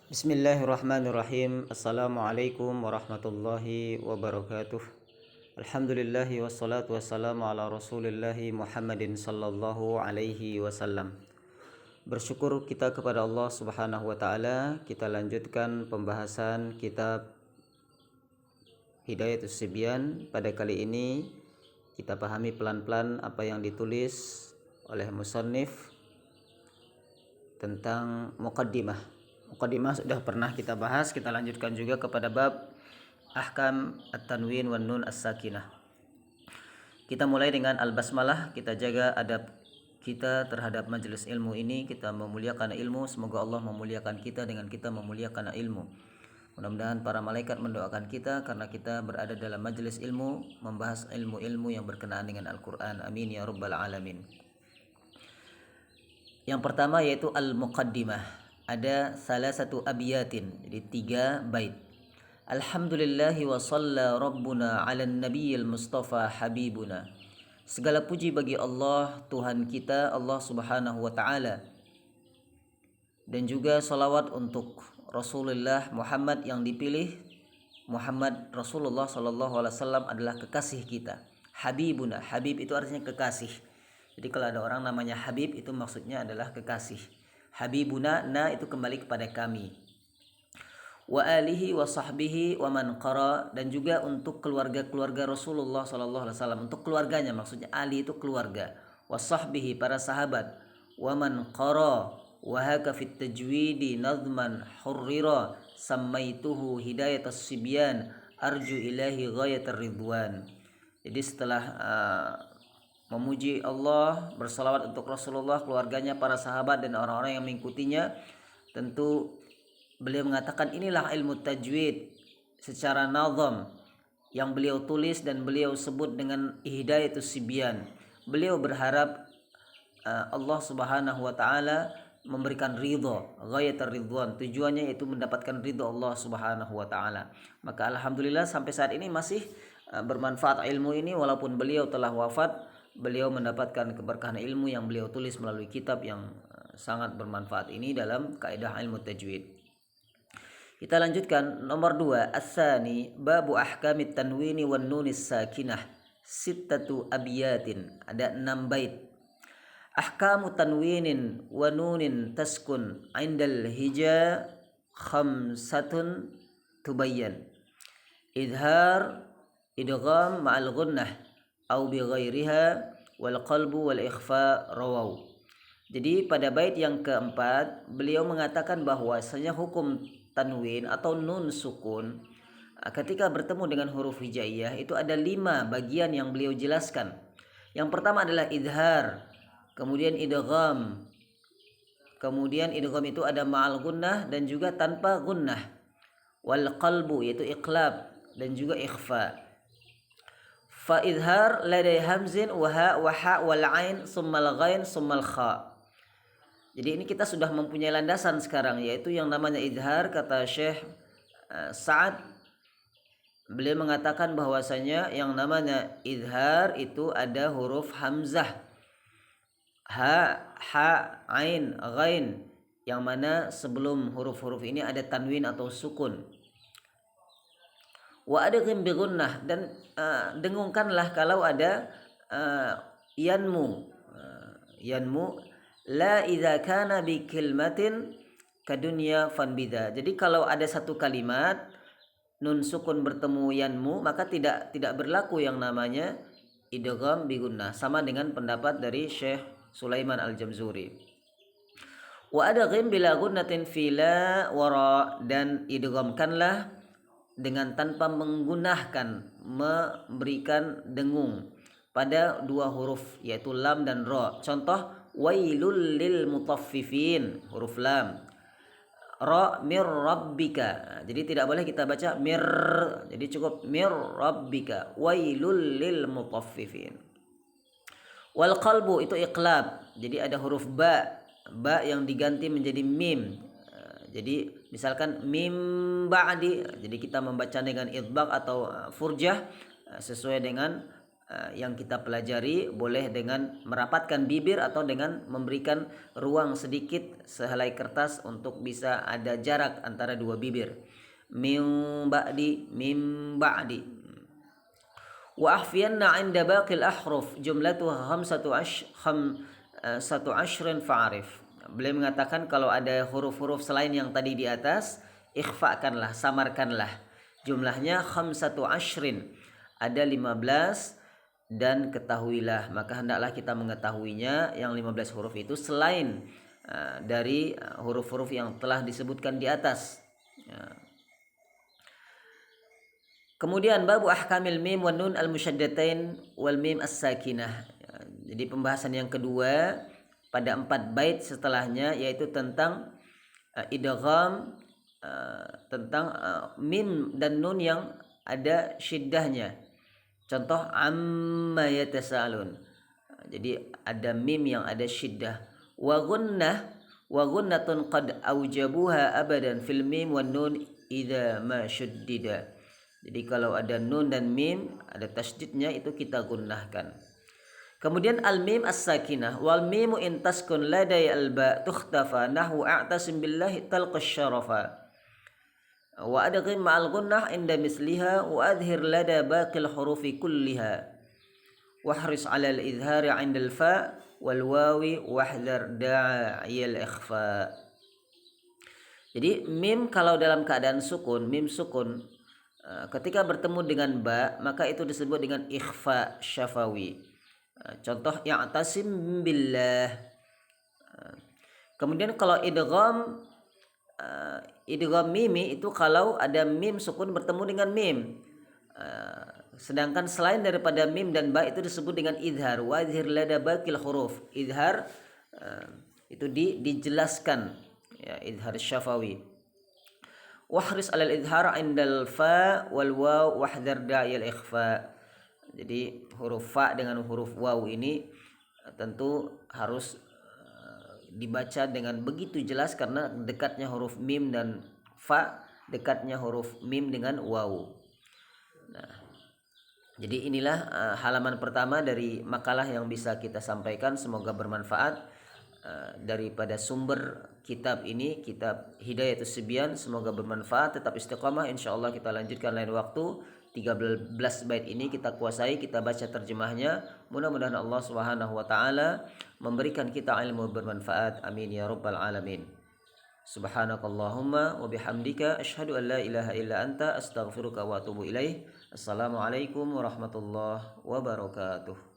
Bismillahirrahmanirrahim. Assalamualaikum warahmatullahi wabarakatuh. Alhamdulillahi wassalatu wassalamu ala rasulillahi Muhammadin sallallahu alaihi wasallam. Bersyukur kita kepada Allah subhanahu wa ta'ala. Kita lanjutkan pembahasan kitab Hidayatus Sibyan. Pada kali ini kita pahami pelan-pelan apa yang ditulis oleh musannif tentang muqaddimah. Muqaddimah sudah pernah kita bahas, kita lanjutkan juga kepada bab ahkam at-tanwin wan nun as-sakinah. Kita mulai dengan al-basmalah, kita jaga adab kita terhadap majelis ilmu ini, kita memuliakan ilmu, semoga Allah memuliakan kita dengan kita memuliakan ilmu. Mudah-mudahan para malaikat mendoakan kita karena kita berada dalam majelis ilmu, membahas ilmu-ilmu yang berkenaan dengan Al-Quran. Amin ya rabbal alamin. Yang pertama yaitu al-muqaddimah. Ada salah satu abiyatin, jadi 3 bait. Alhamdulillahi wa shalla rabbuna ala nabiyil mustafa habibuna. Segala puji bagi Allah Tuhan kita, Allah subhanahu wa ta'ala, dan juga salawat untuk Rasulullah Muhammad yang dipilih. Muhammad Rasulullah sallallahu alaihi wasallam adalah kekasih kita. Habibuna, habib itu artinya kekasih. Jadi kalau ada orang namanya Habib itu maksudnya adalah kekasih. Habibuna, na itu kembali kepada kami. Wa alihi wa sahbihi wa man qara, dan juga untuk keluarga-keluarga Rasulullah sallallahu alaihi wasallam, untuk keluarganya, maksudnya ali itu keluarga. Wa sahbihi, para sahabat. Wa man qara wa haka fit tajwidi nadhman hurrira sammaituhu hidayatas sibyan arju ilahi ghayatar ridwan. Jadi setelah memuji Allah, bersalawat untuk Rasulullah, keluarganya, para sahabat, dan orang-orang yang mengikutinya, tentu beliau mengatakan inilah ilmu tajwid secara nazam yang beliau tulis dan beliau sebut dengan Hidayatus Sibyan. Beliau berharap Allah subhanahu wa ta'ala memberikan ridho, ghayatar ridwan, tujuannya yaitu mendapatkan ridho Allah subhanahu wa ta'ala. Maka alhamdulillah sampai saat ini masih bermanfaat ilmu ini, walaupun beliau telah wafat. Beliau mendapatkan keberkahan ilmu yang beliau tulis melalui kitab yang sangat bermanfaat ini dalam kaidah ilmu tajwid. Kita lanjutkan nomor 2, as-sani babu ahkamit tanwini wan nunis sakinah, sittatu abiyatin. Ada 6 bait. Ahkamu tanwinin wa nunin taskun indal hija khamsatun tubayyan. Idhar, idgham ma'al gunnah au bi ghairiha wal qalbu wal ikhfa rawaw. Jadi pada bait yang keempat beliau mengatakan bahwasanya hukum tanwin atau nun sukun ketika bertemu dengan huruf hijaiyah itu ada 5 bagian yang beliau jelaskan. Yang pertama adalah idhar, kemudian idgham, kemudian idgham itu ada ma'al gunnah dan juga tanpa gunnah, wal qalbu yaitu iqlab, dan juga ikhfa. Fa idhar ladai hamzin wa ha wal ain summal ghain summal kha. Jadi ini kita sudah mempunyai landasan sekarang, yaitu yang namanya idhar. Kata Syekh Sa'ad, beliau mengatakan bahwasanya yang namanya idhar itu ada huruf hamzah, ha, ain, ghain, yang mana sebelum huruf-huruf ini ada tanwin atau sukun. Wa adghim bi gunnah, dan dengungkanlah kalau ada yanmu, la idza kana bi kalimatin kadunya fanbida. Jadi kalau ada satu kalimat nun sukun bertemu yanmu, maka tidak berlaku yang namanya idgham bi gunnah, sama dengan pendapat dari Syekh Sulaiman Al-Jamzuri. Wa adghim bila gunnatin fila wara, dan idghamkanlah dengan tanpa menggunakan, memberikan dengung pada 2 huruf yaitu lam dan ra. Contoh wailul lil mutaffifin, huruf lam. Ra mir rabbika, jadi tidak boleh kita baca mir, jadi cukup mir rabbika. Wailul lil mutaffifin. Wal qalbu itu iqlab, jadi ada huruf ba yang diganti menjadi mim. Jadi misalkan mim ba'di, jadi kita membaca dengan idbaq atau furjah sesuai dengan yang kita pelajari, boleh dengan merapatkan bibir atau dengan memberikan ruang sedikit sehelai kertas untuk bisa ada jarak antara dua bibir. Min ba'di. Wa ahfiyanna 'inda baqil ahruf jumlatuha satu ashrin fa'arif. Beliau mengatakan kalau ada huruf-huruf selain yang tadi di atas, ikhfakanlah, samarkanlah. Jumlahnya khamsatu ashrin, ada 15, dan ketahuilah, maka hendaklah kita mengetahuinya yang 15 huruf itu selain dari huruf-huruf yang telah disebutkan di atas. Kemudian babu ahkamil mim wan nun al musyaddatain wal mim as-sakinah. Jadi pembahasan yang kedua pada 4 bait setelahnya, yaitu tentang idgham, tentang mim dan nun yang ada syiddahnya. Contoh amma yatasaalun. Jadi ada mim yang ada syiddah. Wa gunnatun qad aujabuha abadan fil mim wan nun idza ma syuddida. Jadi kalau ada nun dan mim ada tasydidnya, itu kita gunnahkan. Kemudian al-mim as-sakinah wal mimu in taskun ladai al-ba tukhtafa nahu a'tasim billahi talqa syarafa wa adghim ma'al gunnah inda misliha wa adhir lada baqil hurufi kulliha wahris 'ala al-idhari 'inda al-fa wal wawi wahdhar da'iyal ikhfa. Jadi mim kalau dalam keadaan sukun, mim sukun, ketika bertemu dengan ba maka itu disebut dengan ikhfa syafawi. Contoh ya'tasim billah. Kemudian kalau idgham mimi itu kalau ada mim sukun bertemu dengan mim. Sedangkan selain daripada mim dan ba itu disebut dengan idhar. Wa idhir lada baqil huruf. Idhar itu dijelaskan, ya, idhar syafawi. Wahris 'alal idhar 'indal fa wal waw wahdhar da'iyal ikhfa. Jadi huruf fa dengan huruf waw ini tentu harus dibaca dengan begitu jelas karena dekatnya huruf mim dan fa, dekatnya huruf mim dengan waw. Nah, jadi inilah halaman pertama dari makalah yang bisa kita sampaikan, semoga bermanfaat. Daripada sumber kitab ini, kitab Hidayatus Sibyan, semoga bermanfaat. Tetap istiqamah, insyaallah kita lanjutkan lain waktu. 13 bait ini kita kuasai, kita baca terjemahnya. Mudah-mudahan Allah Subhanahu wa taala memberikan kita ilmu bermanfaat. Amin ya rabbal alamin. Subhanakallahumma wa bihamdika asyhadu an la ilaha illa anta astaghfiruka wa atubu ilaih. Assalamualaikum warahmatullahi wabarakatuh.